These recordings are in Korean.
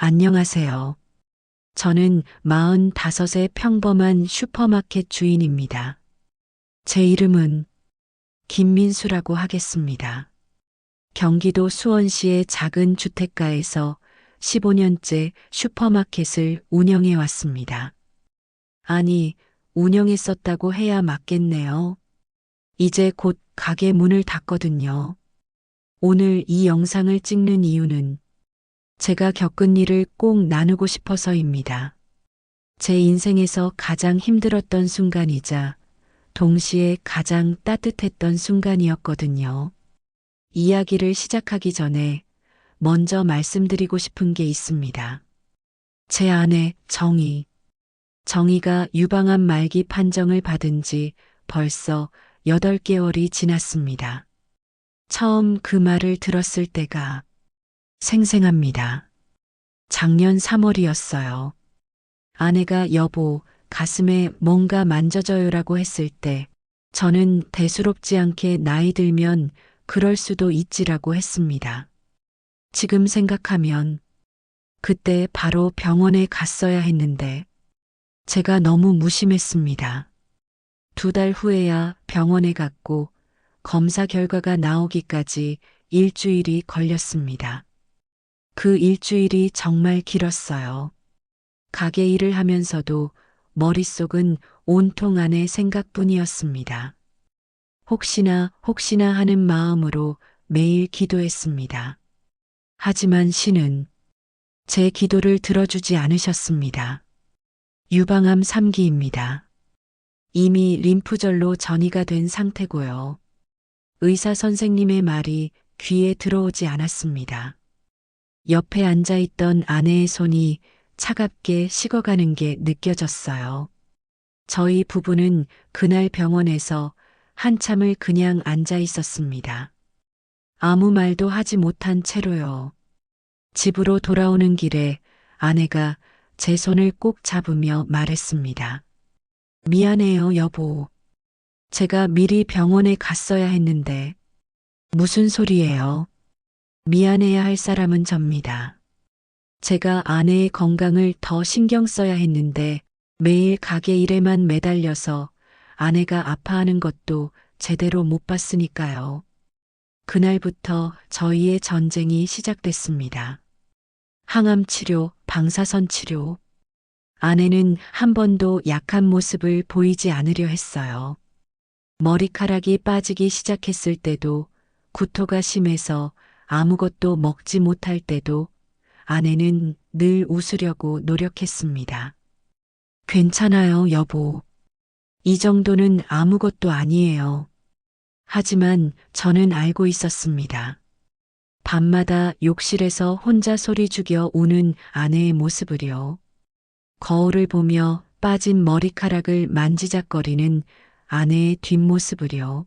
안녕하세요. 저는 45의 평범한 슈퍼마켓 주인입니다. 제 이름은 김민수라고 하겠습니다. 경기도 수원시의 작은 주택가에서 15년째 슈퍼마켓을 운영해 왔습니다. 아니, 운영했었다고 해야 맞겠네요. 이제 곧 가게 문을 닫거든요. 오늘 이 영상을 찍는 이유는 제가 겪은 일을 꼭 나누고 싶어서입니다. 제 인생에서 가장 힘들었던 순간이자 동시에 가장 따뜻했던 순간이었거든요. 이야기를 시작하기 전에 먼저 말씀드리고 싶은 게 있습니다. 제 아내 정희가 유방암 말기 판정을 받은 지 벌써 8개월이 지났습니다. 처음 그 말을 들었을 때가 생생합니다. 작년 3월이었어요. 아내가 여보, 가슴에 뭔가 만져져요라고 했을 때 저는 대수롭지 않게 나이 들면 그럴 수도 있지라고 했습니다. 지금 생각하면 그때 바로 병원에 갔어야 했는데 제가 너무 무심했습니다. 2달 후에야 병원에 갔고 검사 결과가 나오기까지 일주일이 걸렸습니다. 그 일주일이 정말 길었어요. 가게 일을 하면서도 머릿속은 온통 아내 생각뿐이었습니다. 혹시나 하는 마음으로 매일 기도했습니다. 하지만 신은 제 기도를 들어주지 않으셨습니다. 유방암 3기입니다. 이미 림프절로 전이가 된 상태고요. 의사 선생님의 말이 귀에 들어오지 않았습니다. 옆에 앉아있던 아내의 손이 차갑게 식어가는 게 느껴졌어요. 저희 부부는 그날 병원에서 한참을 그냥 앉아 있었습니다. 아무 말도 하지 못한 채로요. 집으로 돌아오는 길에 아내가 제 손을 꼭 잡으며 말했습니다. 미안해요, 여보. 제가 미리 병원에 갔어야 했는데. 무슨 소리예요? 미안해야 할 사람은 접니다. 제가 아내의 건강을 더 신경 써야 했는데 매일 가게 일에만 매달려서 아내가 아파하는 것도 제대로 못 봤으니까요. 그날부터 저희의 전쟁이 시작됐습니다. 항암 치료, 방사선 치료. 아내는 한 번도 약한 모습을 보이지 않으려 했어요. 머리카락이 빠지기 시작했을 때도, 구토가 심해서 아무것도 먹지 못할 때도 아내는 늘 웃으려고 노력했습니다. 괜찮아요, 여보. 이 정도는 아무것도 아니에요. 하지만 저는 알고 있었습니다. 밤마다 욕실에서 혼자 소리 죽여 우는 아내의 모습을요. 거울을 보며 빠진 머리카락을 만지작거리는 아내의 뒷모습을요.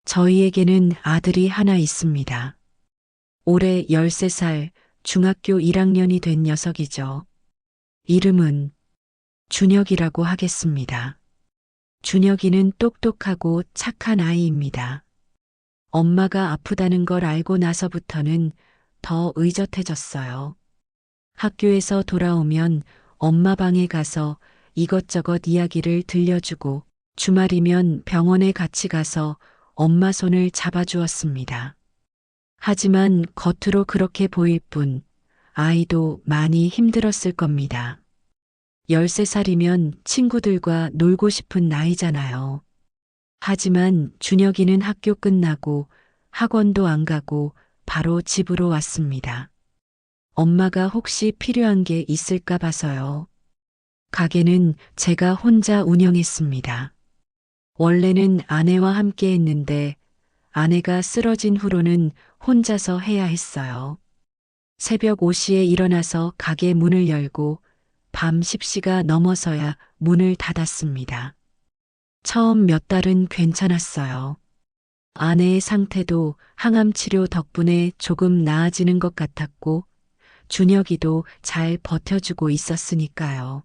저희에게는 아들이 하나 있습니다. 올해 13살 중학교 1학년이 된 녀석이죠. 이름은 준혁이라고 하겠습니다. 준혁이는 똑똑하고 착한 아이입니다. 엄마가 아프다는 걸 알고 나서부터는 더 의젓해졌어요. 학교에서 돌아오면 엄마 방에 가서 이것저것 이야기를 들려주고 주말이면 병원에 같이 가서 엄마 손을 잡아주었습니다. 하지만 겉으로 그렇게 보일 뿐 아이도 많이 힘들었을 겁니다. 13살이면 친구들과 놀고 싶은 나이잖아요. 하지만 준혁이는 학교 끝나고 학원도 안 가고 바로 집으로 왔습니다. 엄마가 혹시 필요한 게 있을까 봐서요. 가게는 제가 혼자 운영했습니다. 원래는 아내와 함께 했는데 아내가 쓰러진 후로는 혼자서 해야 했어요. 새벽 5시에 일어나서 가게 문을 열고 밤 10시가 넘어서야 문을 닫았습니다. 처음 몇 달은 괜찮았어요. 아내의 상태도 항암 치료 덕분에 조금 나아지는 것 같았고 준혁이도 잘 버텨주고 있었으니까요.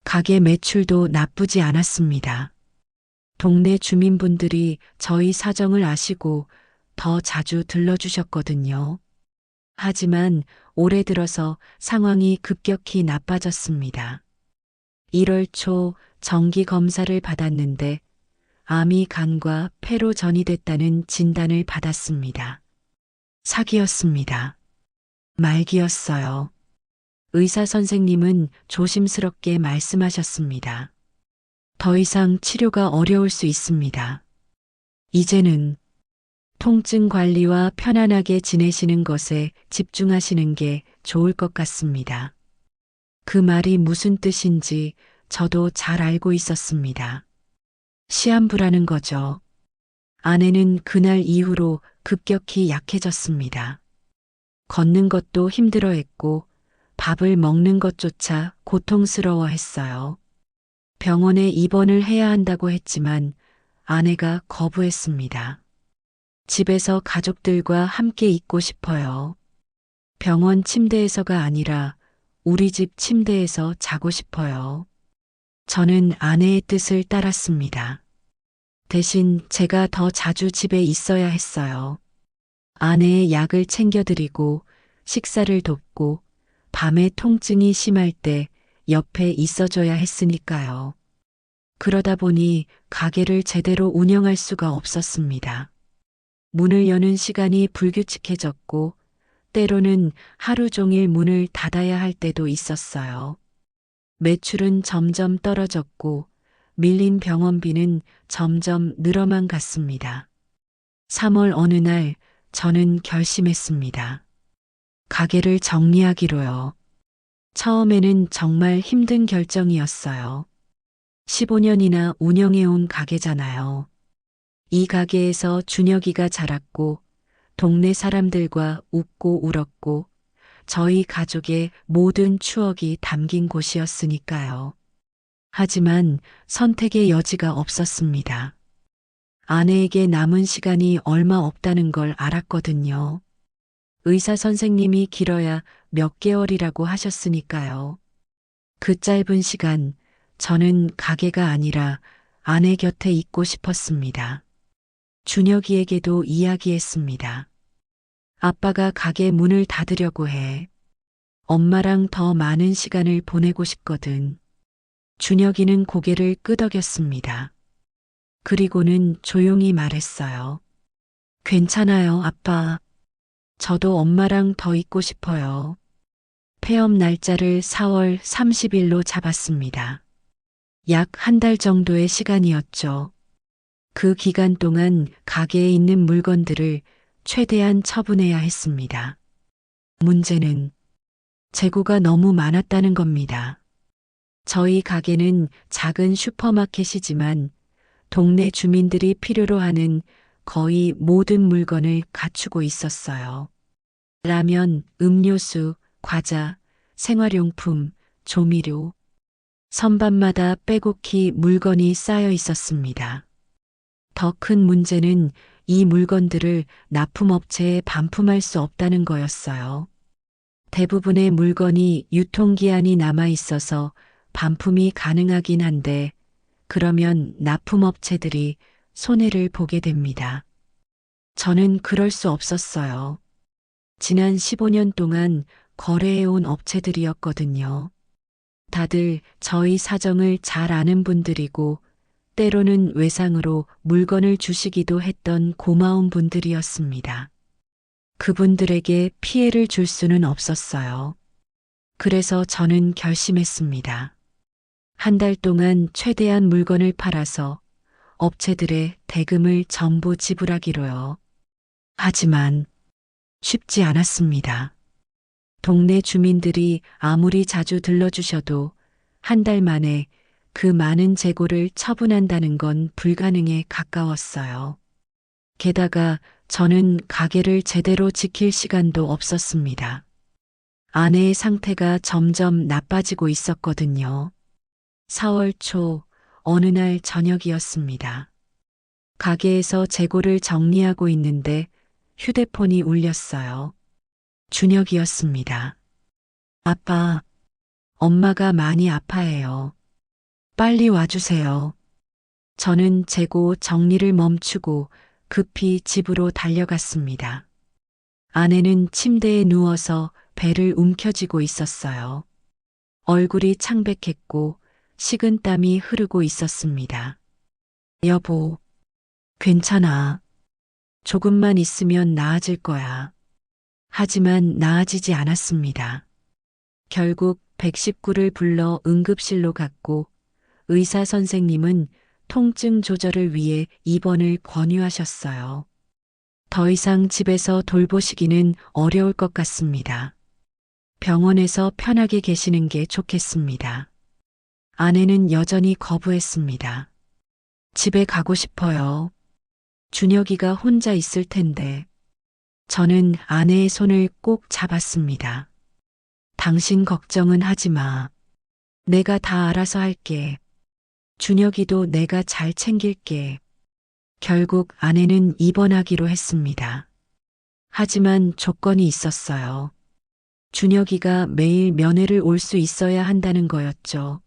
가게 매출도 나쁘지 않았습니다. 동네 주민분들이 저희 사정을 아시고 더 자주 들러주셨거든요. 하지만 올해 들어서 상황이 급격히 나빠졌습니다. 1월 초 정기 검사를 받았는데 암이 간과 폐로 전이됐다는 진단을 받았습니다. 사기였습니다. 말기였어요. 의사 선생님은 조심스럽게 말씀하셨습니다. 더 이상 치료가 어려울 수 있습니다. 이제는 통증 관리와 편안하게 지내시는 것에 집중하시는 게 좋을 것 같습니다. 그 말이 무슨 뜻인지 저도 잘 알고 있었습니다. 시한부라는 거죠. 아내는 그날 이후로 급격히 약해졌습니다. 걷는 것도 힘들어했고 밥을 먹는 것조차 고통스러워했어요. 병원에 입원을 해야 한다고 했지만 아내가 거부했습니다. 집에서 가족들과 함께 있고 싶어요. 병원 침대에서가 아니라 우리 집 침대에서 자고 싶어요. 저는 아내의 뜻을 따랐습니다. 대신 제가 더 자주 집에 있어야 했어요. 아내의 약을 챙겨드리고 식사를 돕고 밤에 통증이 심할 때 옆에 있어줘야 했으니까요. 그러다 보니 가게를 제대로 운영할 수가 없었습니다. 문을 여는 시간이 불규칙해졌고 때로는 하루 종일 문을 닫아야 할 때도 있었어요. 매출은 점점 떨어졌고 밀린 병원비는 점점 늘어만 갔습니다. 3월 어느 날 저는 결심했습니다. 가게를 정리하기로요. 처음에는 정말 힘든 결정이었어요. 15년이나 운영해온 가게잖아요. 이 가게에서 준혁이가 자랐고 동네 사람들과 웃고 울었고 저희 가족의 모든 추억이 담긴 곳이었으니까요. 하지만 선택의 여지가 없었습니다. 아내에게 남은 시간이 얼마 없다는 걸 알았거든요. 의사 선생님이 길어야 몇 개월이라고 하셨으니까요. 그 짧은 시간 저는 가게가 아니라 아내 곁에 있고 싶었습니다. 준혁이에게도 이야기했습니다. 아빠가 가게 문을 닫으려고 해. 엄마랑 더 많은 시간을 보내고 싶거든. 준혁이는 고개를 끄덕였습니다. 그리고는 조용히 말했어요. 괜찮아요, 아빠. 저도 엄마랑 더 있고 싶어요. 폐업 날짜를 4월 30일로 잡았습니다. 약 한 달 정도의 시간이었죠. 그 기간 동안 가게에 있는 물건들을 최대한 처분해야 했습니다. 문제는 재고가 너무 많았다는 겁니다. 저희 가게는 작은 슈퍼마켓이지만 동네 주민들이 필요로 하는 거의 모든 물건을 갖추고 있었어요. 라면, 음료수, 과자, 생활용품, 조미료. 선반마다 빼곡히 물건이 쌓여 있었습니다. 더 큰 문제는 이 물건들을 납품업체에 반품할 수 없다는 거였어요. 대부분의 물건이 유통기한이 남아 있어서 반품이 가능하긴 한데 그러면 납품업체들이 손해를 보게 됩니다. 저는 그럴 수 없었어요. 지난 15년 동안 거래해온 업체들이었거든요. 다들 저희 사정을 잘 아는 분들이고 때로는 외상으로 물건을 주시기도 했던 고마운 분들이었습니다. 그분들에게 피해를 줄 수는 없었어요. 그래서 저는 결심했습니다. 한 달 동안 최대한 물건을 팔아서 업체들의 대금을 전부 지불하기로요. 하지만 쉽지 않았습니다. 동네 주민들이 아무리 자주 들러주셔도 한 달 만에 그 많은 재고를 처분한다는 건 불가능에 가까웠어요. 게다가 저는 가게를 제대로 지킬 시간도 없었습니다. 아내의 상태가 점점 나빠지고 있었거든요. 4월 초 어느 날 저녁이었습니다. 가게에서 재고를 정리하고 있는데 휴대폰이 울렸어요. 준혁이었습니다. 아빠, 엄마가 많이 아파해요. 빨리 와주세요. 저는 재고 정리를 멈추고 급히 집으로 달려갔습니다. 아내는 침대에 누워서 배를 움켜쥐고 있었어요. 얼굴이 창백했고 식은 땀이 흐르고 있었습니다. 여보, 괜찮아. 조금만 있으면 나아질 거야. 하지만 나아지지 않았습니다. 결국 119를 불러 응급실로 갔고 의사 선생님은 통증 조절을 위해 입원을 권유하셨어요. 더 이상 집에서 돌보시기는 어려울 것 같습니다. 병원에서 편하게 계시는 게 좋겠습니다. 아내는 여전히 거부했습니다. 집에 가고 싶어요. 준혁이가 혼자 있을 텐데. 저는 아내의 손을 꼭 잡았습니다. 당신 걱정은 하지 마. 내가 다 알아서 할게. 준혁이도 내가 잘 챙길게. 결국 아내는 입원하기로 했습니다. 하지만 조건이 있었어요. 준혁이가 매일 면회를 올 수 있어야 한다는 거였죠.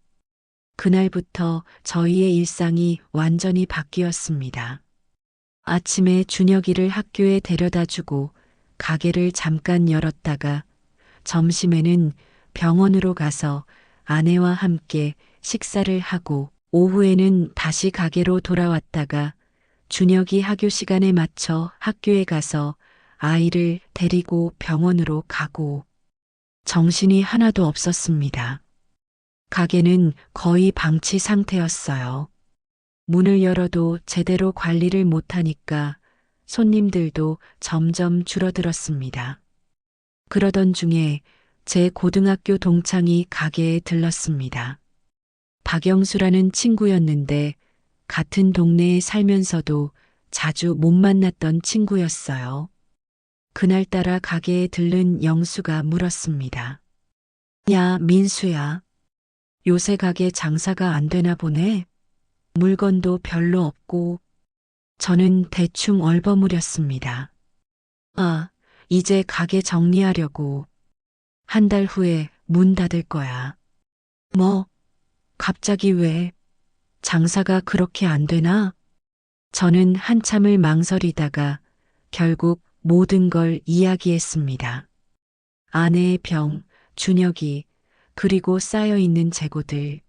그날부터 저희의 일상이 완전히 바뀌었습니다. 아침에 준혁이를 학교에 데려다 주고 가게를 잠깐 열었다가 점심에는 병원으로 가서 아내와 함께 식사를 하고 오후에는 다시 가게로 돌아왔다가 준혁이 학교 시간에 맞춰 학교에 가서 아이를 데리고 병원으로 가고 정신이 하나도 없었습니다. 가게는 거의 방치 상태였어요. 문을 열어도 제대로 관리를 못하니까 손님들도 점점 줄어들었습니다. 그러던 중에 제 고등학교 동창이 가게에 들렀습니다. 박영수라는 친구였는데 같은 동네에 살면서도 자주 못 만났던 친구였어요. 그날따라 가게에 들른 영수가 물었습니다. 야, 민수야. 요새 가게 장사가 안 되나 보네. 물건도 별로 없고. 저는 대충 얼버무렸습니다. 아, 이제 가게 정리하려고. 한 달 후에 문 닫을 거야. 뭐? 갑자기 왜? 장사가 그렇게 안 되나? 저는 한참을 망설이다가 결국 모든 걸 이야기했습니다. 아내의 병, 준혁이, 그리고 쌓여있는 재고들.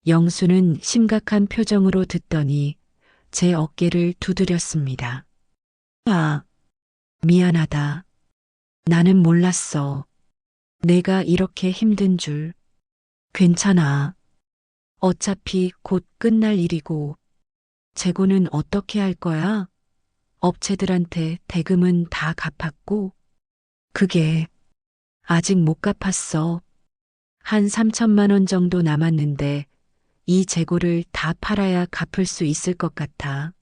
영수는 심각한 표정으로 듣더니 제 어깨를 두드렸습니다. 아, 미안하다. 나는 몰랐어. 내가 이렇게 힘든 줄. 괜찮아. 어차피 곧 끝날 일이고. 재고는 어떻게 할 거야? 업체들한테 대금은 다 갚았고. 그게 아직 못 갚았어. 한 3천만 원 정도 남았는데 이 재고를 다 팔아야 갚을 수 있을 것 같아.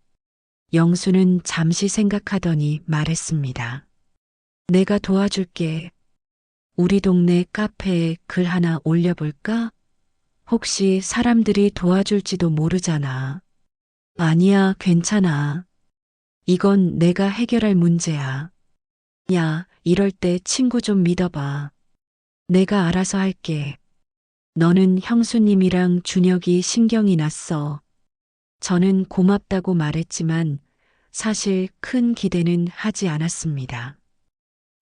영수는 잠시 생각하더니 말했습니다. 내가 도와줄게. 우리 동네 카페에 글 하나 올려볼까? 혹시 사람들이 도와줄지도 모르잖아. 아니야, 괜찮아. 이건 내가 해결할 문제야. 야, 이럴 때 친구 좀 믿어봐. 내가 알아서 할게. 너는 형수님이랑 준혁이 신경이 났어. 저는 고맙다고 말했지만 사실 큰 기대는 하지 않았습니다.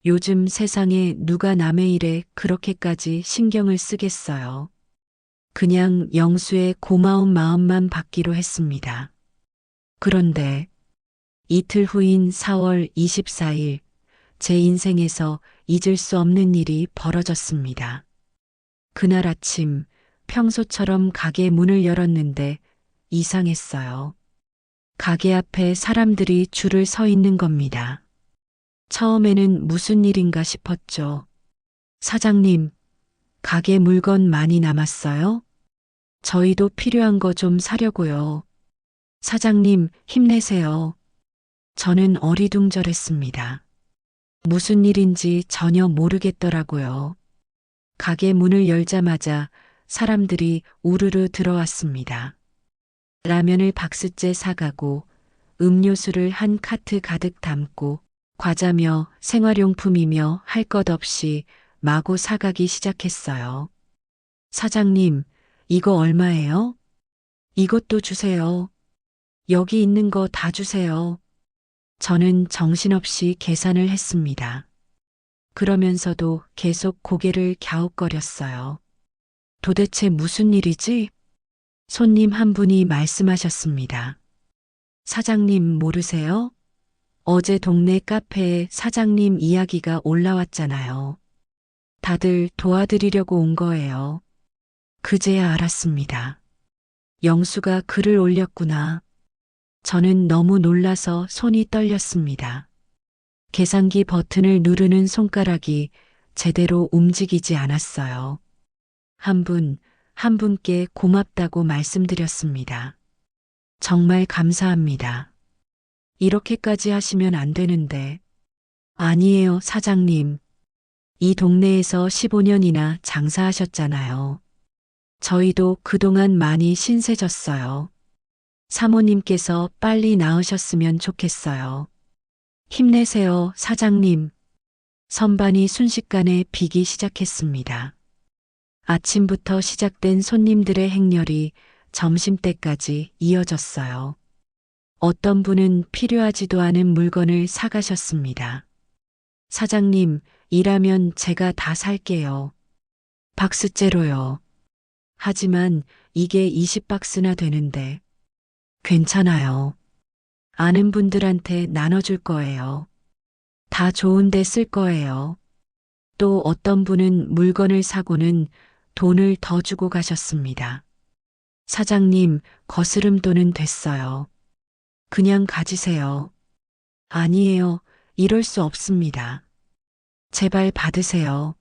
요즘 세상에 누가 남의 일에 그렇게까지 신경을 쓰겠어요. 그냥 영수의 고마운 마음만 받기로 했습니다. 그런데 이틀 후인 4월 24일 제 인생에서 잊을 수 없는 일이 벌어졌습니다. 그날 아침 평소처럼 가게 문을 열었는데 이상했어요. 가게 앞에 사람들이 줄을 서 있는 겁니다. 처음에는 무슨 일인가 싶었죠. 사장님, 가게 물건 많이 남았어요? 저희도 필요한 거 좀 사려고요. 사장님, 힘내세요. 저는 어리둥절했습니다. 무슨 일인지 전혀 모르겠더라고요. 가게 문을 열자마자 사람들이 우르르 들어왔습니다. 라면을 박스째 사가고 음료수를 한 카트 가득 담고 과자며 생활용품이며 할 것 없이 마구 사가기 시작했어요. 사장님, 이거 얼마예요? 이것도 주세요. 여기 있는 거 다 주세요. 저는 정신없이 계산을 했습니다. 그러면서도 계속 고개를 갸웃거렸어요. 도대체 무슨 일이지? 손님 한 분이 말씀하셨습니다. 사장님 모르세요? 어제 동네 카페에 사장님 이야기가 올라왔잖아요. 다들 도와드리려고 온 거예요. 그제야 알았습니다. 영수가 글을 올렸구나. 저는 너무 놀라서 손이 떨렸습니다. 계산기 버튼을 누르는 손가락이 제대로 움직이지 않았어요. 한 분, 한 분께 고맙다고 말씀드렸습니다. 정말 감사합니다. 이렇게까지 하시면 안 되는데. 아니에요, 사장님. 이 동네에서 15년이나 장사하셨잖아요. 저희도 그동안 많이 신세졌어요. 사모님께서 빨리 나으셨으면 좋겠어요. 힘내세요, 사장님. 선반이 순식간에 비기 시작했습니다. 아침부터 시작된 손님들의 행렬이 점심때까지 이어졌어요. 어떤 분은 필요하지도 않은 물건을 사가셨습니다. 사장님, 일하면 제가 다 살게요. 박스째로요. 하지만 이게 20박스나 되는데. 괜찮아요. 아는 분들한테 나눠줄 거예요. 다 좋은데 쓸 거예요. 또 어떤 분은 물건을 사고는 돈을 더 주고 가셨습니다. 사장님, 거스름돈은 됐어요. 그냥 가지세요. 아니에요. 이럴 수 없습니다. 제발 받으세요.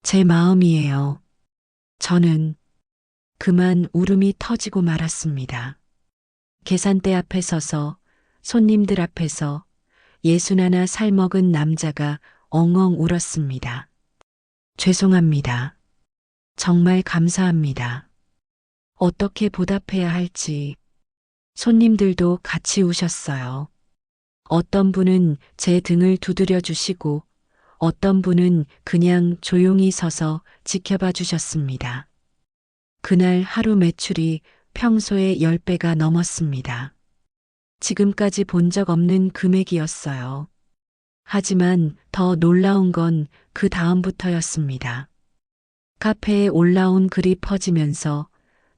제 마음이에요. 저는 그만 울음이 터지고 말았습니다. 계산대 앞에 서서 손님들 앞에서 61 살먹은 남자가 엉엉 울었습니다. 죄송합니다. 정말 감사합니다. 어떻게 보답해야 할지. 손님들도 같이 우셨어요. 어떤 분은 제 등을 두드려 주시고 어떤 분은 그냥 조용히 서서 지켜봐 주셨습니다. 그날 하루 매출이 평소의 10배가 넘었습니다. 지금까지 본 적 없는 금액이었어요. 하지만 더 놀라운 건 그 다음부터였습니다. 카페에 올라온 글이 퍼지면서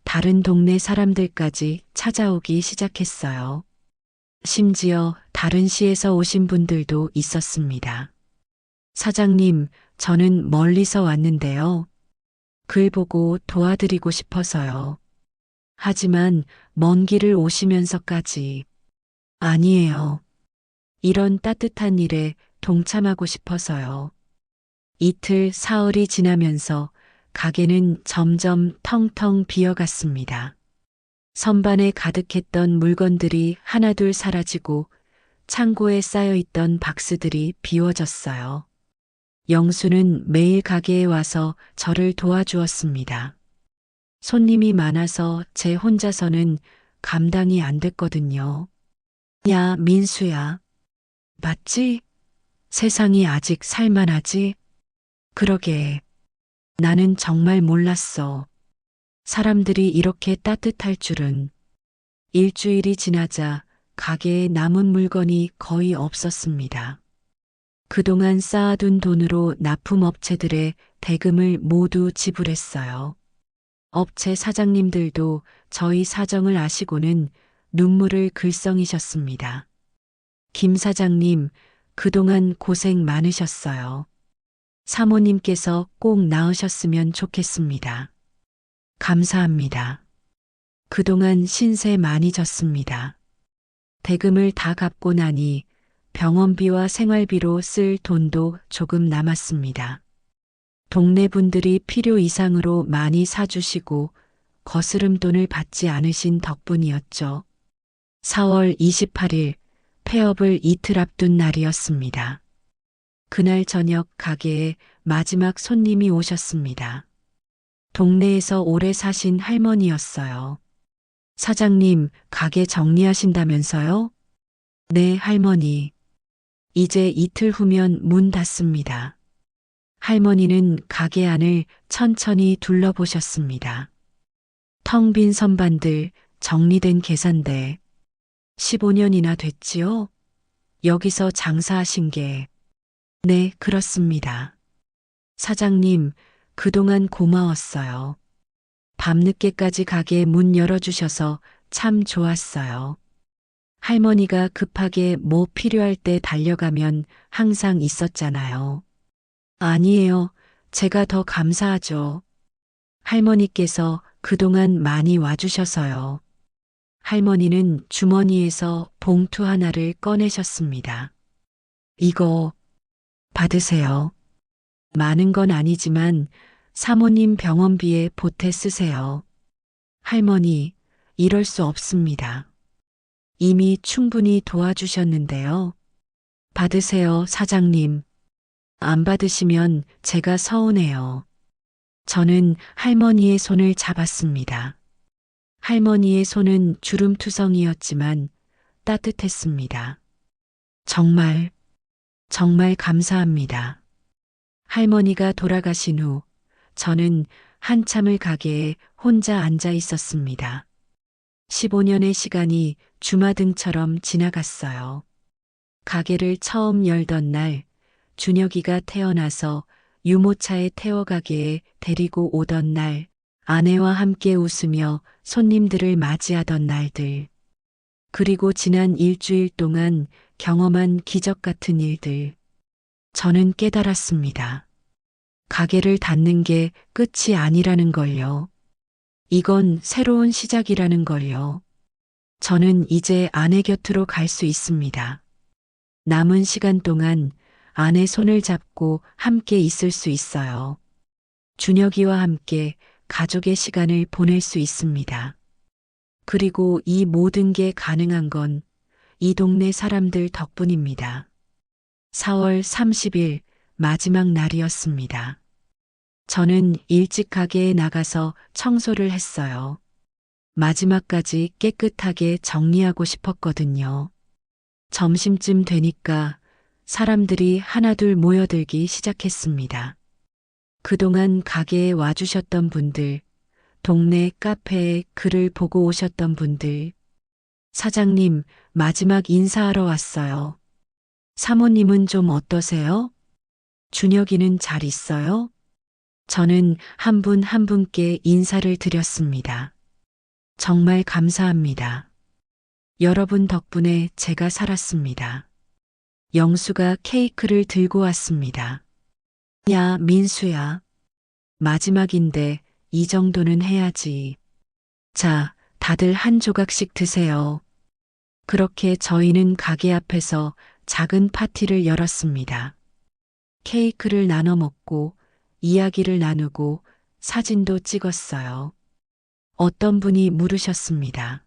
다른 동네 사람들까지 찾아오기 시작했어요. 심지어 다른 시에서 오신 분들도 있었습니다. 사장님, 저는 멀리서 왔는데요. 글 보고 도와드리고 싶어서요. 하지만 먼 길을 오시면서까지. 아니에요. 이런 따뜻한 일에 동참하고 싶어서요. 이틀 사흘이 지나면서 가게는 점점 텅텅 비어갔습니다. 선반에 가득했던 물건들이 하나둘 사라지고 창고에 쌓여있던 박스들이 비워졌어요. 영수는 매일 가게에 와서 저를 도와주었습니다. 손님이 많아서 제 혼자서는 감당이 안 됐거든요. 야, 민수야. 맞지? 세상이 아직 살만하지? 그러게. 나는 정말 몰랐어. 사람들이 이렇게 따뜻할 줄은. 일주일이 지나자 가게에 남은 물건이 거의 없었습니다. 그동안 쌓아둔 돈으로 납품업체들의 대금을 모두 지불했어요. 업체 사장님들도 저희 사정을 아시고는 눈물을 글썽이셨습니다. 김 사장님, 그동안 고생 많으셨어요. 사모님께서 꼭 나으셨으면 좋겠습니다. 감사합니다. 그동안 신세 많이 졌습니다. 대금을 다 갚고 나니 병원비와 생활비로 쓸 돈도 조금 남았습니다. 동네 분들이 필요 이상으로 많이 사주시고 거스름돈을 받지 않으신 덕분이었죠. 4월 28일 폐업을 이틀 앞둔 날이었습니다. 그날 저녁 가게에 마지막 손님이 오셨습니다. 동네에서 오래 사신 할머니였어요. 사장님, 가게 정리하신다면서요? 네, 할머니. 이제 이틀 후면 문 닫습니다. 할머니는 가게 안을 천천히 둘러보셨습니다. 텅 빈 선반들, 정리된 계산대. 15년이나 됐지요? 여기서 장사하신 게. 네, 그렇습니다. 사장님, 그동안 고마웠어요. 밤늦게까지 가게 문 열어주셔서 참 좋았어요. 할머니가 급하게 뭐 필요할 때 달려가면 항상 있었잖아요. 아니에요. 제가 더 감사하죠. 할머니께서 그동안 많이 와주셔서요. 할머니는 주머니에서 봉투 하나를 꺼내셨습니다. 이거 받으세요. 많은 건 아니지만 사모님 병원비에 보태 쓰세요. 할머니, 이럴 수 없습니다. 이미 충분히 도와주셨는데요. 받으세요, 사장님. 안 받으시면 제가 서운해요. 저는 할머니의 손을 잡았습니다. 할머니의 손은 주름투성이었지만 따뜻했습니다. 정말, 정말 감사합니다. 할머니가 돌아가신 후 저는 한참을 가게에 혼자 앉아 있었습니다. 15년의 시간이 주마등처럼 지나갔어요. 가게를 처음 열던 날, 준혁이가 태어나서 유모차에 태워 가게에 데리고 오던 날, 아내와 함께 웃으며 손님들을 맞이하던 날들, 그리고 지난 일주일 동안 경험한 기적 같은 일들, 저는 깨달았습니다. 가게를 닫는 게 끝이 아니라는 걸요. 이건 새로운 시작이라는 걸요. 저는 이제 아내 곁으로 갈 수 있습니다. 남은 시간 동안 아내 손을 잡고 함께 있을 수 있어요. 준혁이와 함께 가족의 시간을 보낼 수 있습니다. 그리고 이 모든 게 가능한 건 이 동네 사람들 덕분입니다. 4월 30일 마지막 날이었습니다. 저는 일찍 가게에 나가서 청소를 했어요. 마지막까지 깨끗하게 정리하고 싶었거든요. 점심쯤 되니까 사람들이 하나둘 모여들기 시작했습니다. 그동안 가게에 와주셨던 분들, 동네 카페에 글을 보고 오셨던 분들, 사장님, 마지막 인사하러 왔어요. 사모님은 좀 어떠세요? 준혁이는 잘 있어요? 저는 한 분 한 분께 인사를 드렸습니다. 정말 감사합니다. 여러분 덕분에 제가 살았습니다. 영수가 케이크를 들고 왔습니다. 야, 민수야. 마지막인데 이 정도는 해야지. 자, 다들 한 조각씩 드세요. 그렇게 저희는 가게 앞에서 작은 파티를 열었습니다. 케이크를 나눠 먹고 이야기를 나누고 사진도 찍었어요. 어떤 분이 물으셨습니다.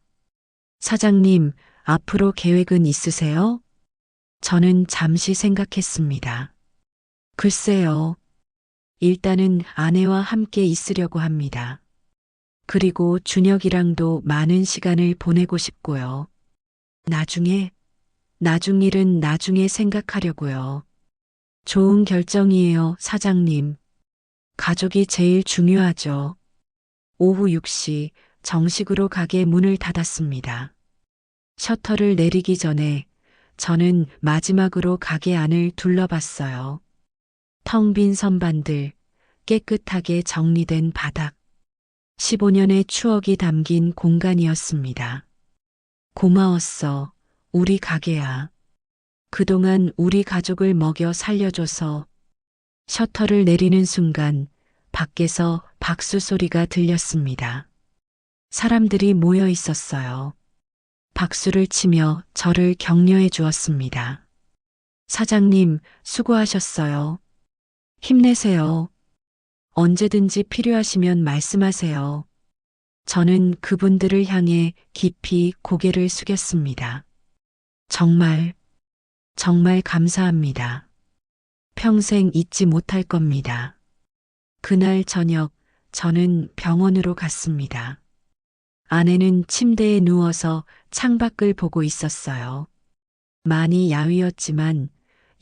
사장님, 앞으로 계획은 있으세요? 저는 잠시 생각했습니다. 글쎄요. 일단은 아내와 함께 있으려고 합니다. 그리고 준혁이랑도 많은 시간을 보내고 싶고요. 나중 일은 나중에 생각하려고요. 좋은 결정이에요, 사장님. 가족이 제일 중요하죠. 오후 6시 정식으로 가게 문을 닫았습니다. 셔터를 내리기 전에 저는 마지막으로 가게 안을 둘러봤어요. 텅 빈 선반들, 깨끗하게 정리된 바닥. 15년의 추억이 담긴 공간이었습니다. 고마웠어, 우리 가게야. 그동안 우리 가족을 먹여 살려줘서. 셔터를 내리는 순간 밖에서 박수 소리가 들렸습니다. 사람들이 모여 있었어요. 박수를 치며 저를 격려해 주었습니다. 사장님, 수고하셨어요. 힘내세요. 언제든지 필요하시면 말씀하세요. 저는 그분들을 향해 깊이 고개를 숙였습니다. 정말, 정말 감사합니다. 평생 잊지 못할 겁니다. 그날 저녁 저는 병원으로 갔습니다. 아내는 침대에 누워서 창밖을 보고 있었어요. 많이 야위었지만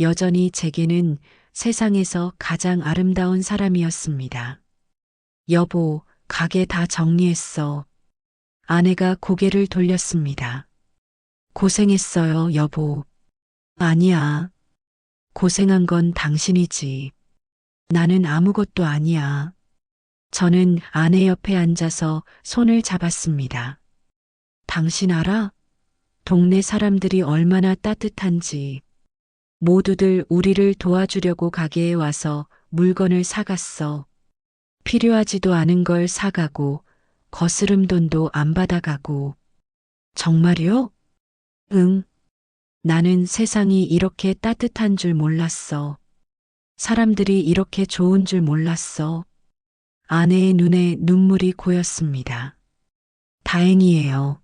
여전히 제게는 세상에서 가장 아름다운 사람이었습니다. 여보, 가게 다 정리했어. 아내가 고개를 돌렸습니다. 고생했어요, 여보. 아니야. 고생한 건 당신이지. 나는 아무것도 아니야. 저는 아내 옆에 앉아서 손을 잡았습니다. 당신 알아? 동네 사람들이 얼마나 따뜻한지. 모두들 우리를 도와주려고 가게에 와서 물건을 사갔어. 필요하지도 않은 걸 사가고 거스름 돈도 안 받아가고. 정말요? 응. 나는 세상이 이렇게 따뜻한 줄 몰랐어. 사람들이 이렇게 좋은 줄 몰랐어. 아내의 눈에 눈물이 고였습니다. 다행이에요.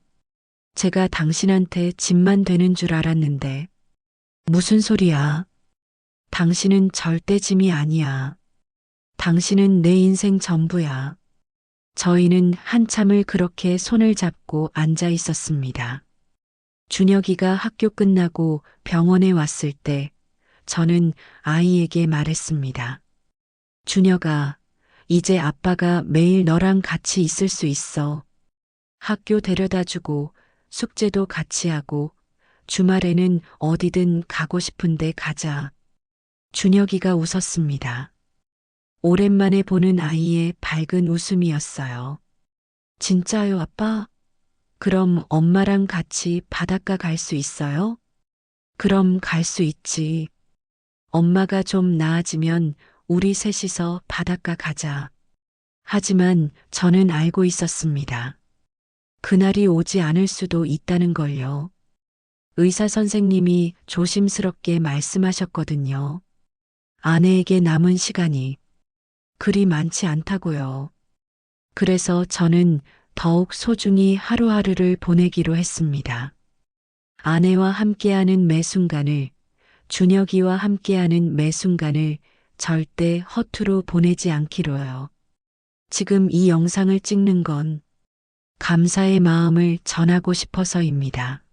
제가 당신한테 짐만 되는 줄 알았는데. 무슨 소리야? 당신은 절대 짐이 아니야. 당신은 내 인생 전부야. 저희는 한참을 그렇게 손을 잡고 앉아 있었습니다. 준혁이가 학교 끝나고 병원에 왔을 때 저는 아이에게 말했습니다. 준혁아, 이제 아빠가 매일 너랑 같이 있을 수 있어. 학교 데려다 주고 숙제도 같이 하고 주말에는 어디든 가고 싶은데 가자. 준혁이가 웃었습니다. 오랜만에 보는 아이의 밝은 웃음이었어요. 진짜요, 아빠? 그럼 엄마랑 같이 바닷가 갈 수 있어요? 그럼 갈 수 있지. 엄마가 좀 나아지면 우리 셋이서 바닷가 가자. 하지만 저는 알고 있었습니다. 그날이 오지 않을 수도 있다는 걸요. 의사 선생님이 조심스럽게 말씀하셨거든요. 아내에게 남은 시간이 그리 많지 않다고요. 그래서 저는 더욱 소중히 하루하루를 보내기로 했습니다. 아내와 함께하는 매 순간을, 준혁이와 함께하는 매 순간을 절대 허투루 보내지 않기로요. 지금 이 영상을 찍는 건 감사의 마음을 전하고 싶어서입니다.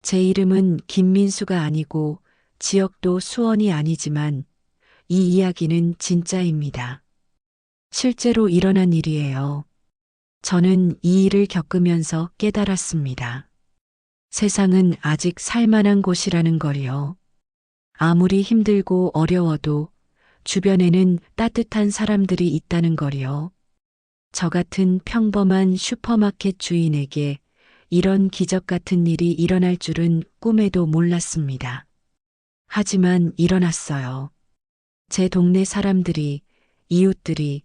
제 이름은 김민수가 아니고 지역도 수원이 아니지만 이 이야기는 진짜입니다. 실제로 일어난 일이에요. 저는 이 일을 겪으면서 깨달았습니다. 세상은 아직 살만한 곳이라는 걸요. 아무리 힘들고 어려워도 주변에는 따뜻한 사람들이 있다는 걸요. 저 같은 평범한 슈퍼마켓 주인에게 이런 기적 같은 일이 일어날 줄은 꿈에도 몰랐습니다. 하지만 일어났어요. 제 동네 사람들이, 이웃들이,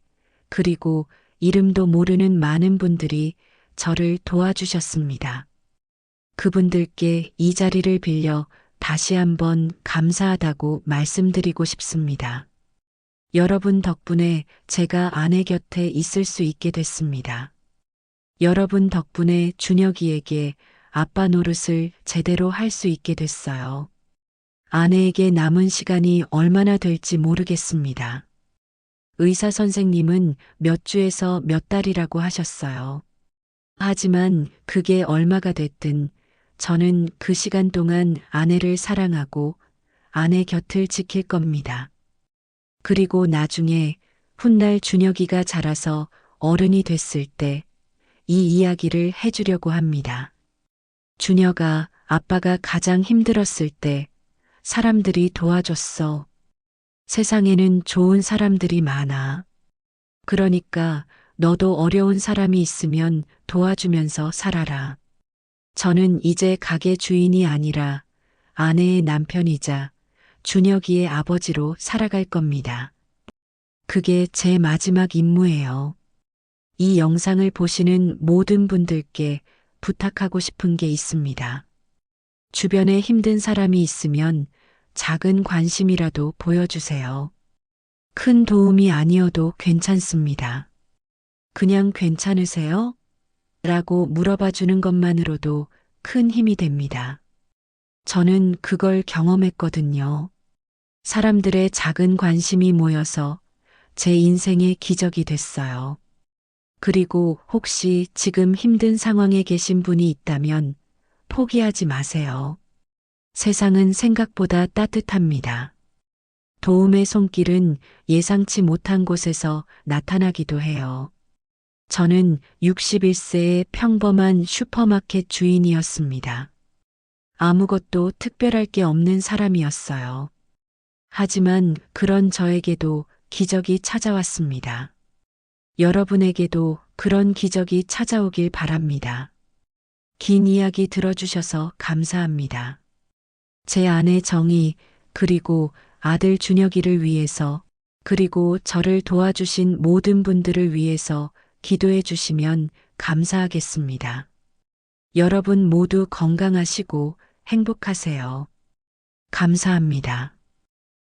그리고 이름도 모르는 많은 분들이 저를 도와주셨습니다. 그분들께 이 자리를 빌려 다시 한번 감사하다고 말씀드리고 싶습니다. 여러분 덕분에 제가 아내 곁에 있을 수 있게 됐습니다. 여러분 덕분에 준혁이에게 아빠 노릇을 제대로 할 수 있게 됐어요. 아내에게 남은 시간이 얼마나 될지 모르겠습니다. 의사 선생님은 몇 주에서 몇 달이라고 하셨어요. 하지만 그게 얼마가 됐든 저는 그 시간 동안 아내를 사랑하고 아내 곁을 지킬 겁니다. 그리고 나중에 훗날 준혁이가 자라서 어른이 됐을 때 이 이야기를 해주려고 합니다. 준혁아, 아빠가 가장 힘들었을 때 사람들이 도와줬어. 세상에는 좋은 사람들이 많아. 그러니까 너도 어려운 사람이 있으면 도와주면서 살아라. 저는 이제 가게 주인이 아니라 아내의 남편이자 준혁이의 아버지로 살아갈 겁니다. 그게 제 마지막 임무예요. 이 영상을 보시는 모든 분들께 부탁하고 싶은 게 있습니다. 주변에 힘든 사람이 있으면 작은 관심이라도 보여주세요. 큰 도움이 아니어도 괜찮습니다. 그냥 괜찮으세요? 라고 물어봐 주는 것만으로도 큰 힘이 됩니다. 저는 그걸 경험했거든요. 사람들의 작은 관심이 모여서 제 인생의 기적이 됐어요. 그리고 혹시 지금 힘든 상황에 계신 분이 있다면 포기하지 마세요. 세상은 생각보다 따뜻합니다. 도움의 손길은 예상치 못한 곳에서 나타나기도 해요. 저는 61세의 평범한 슈퍼마켓 주인이었습니다. 아무것도 특별할 게 없는 사람이었어요. 하지만 그런 저에게도 기적이 찾아왔습니다. 여러분에게도 그런 기적이 찾아오길 바랍니다. 긴 이야기 들어주셔서 감사합니다. 제 아내 정희, 그리고 아들 준혁이를 위해서, 그리고 저를 도와주신 모든 분들을 위해서 기도해 주시면 감사하겠습니다. 여러분 모두 건강하시고 행복하세요. 감사합니다.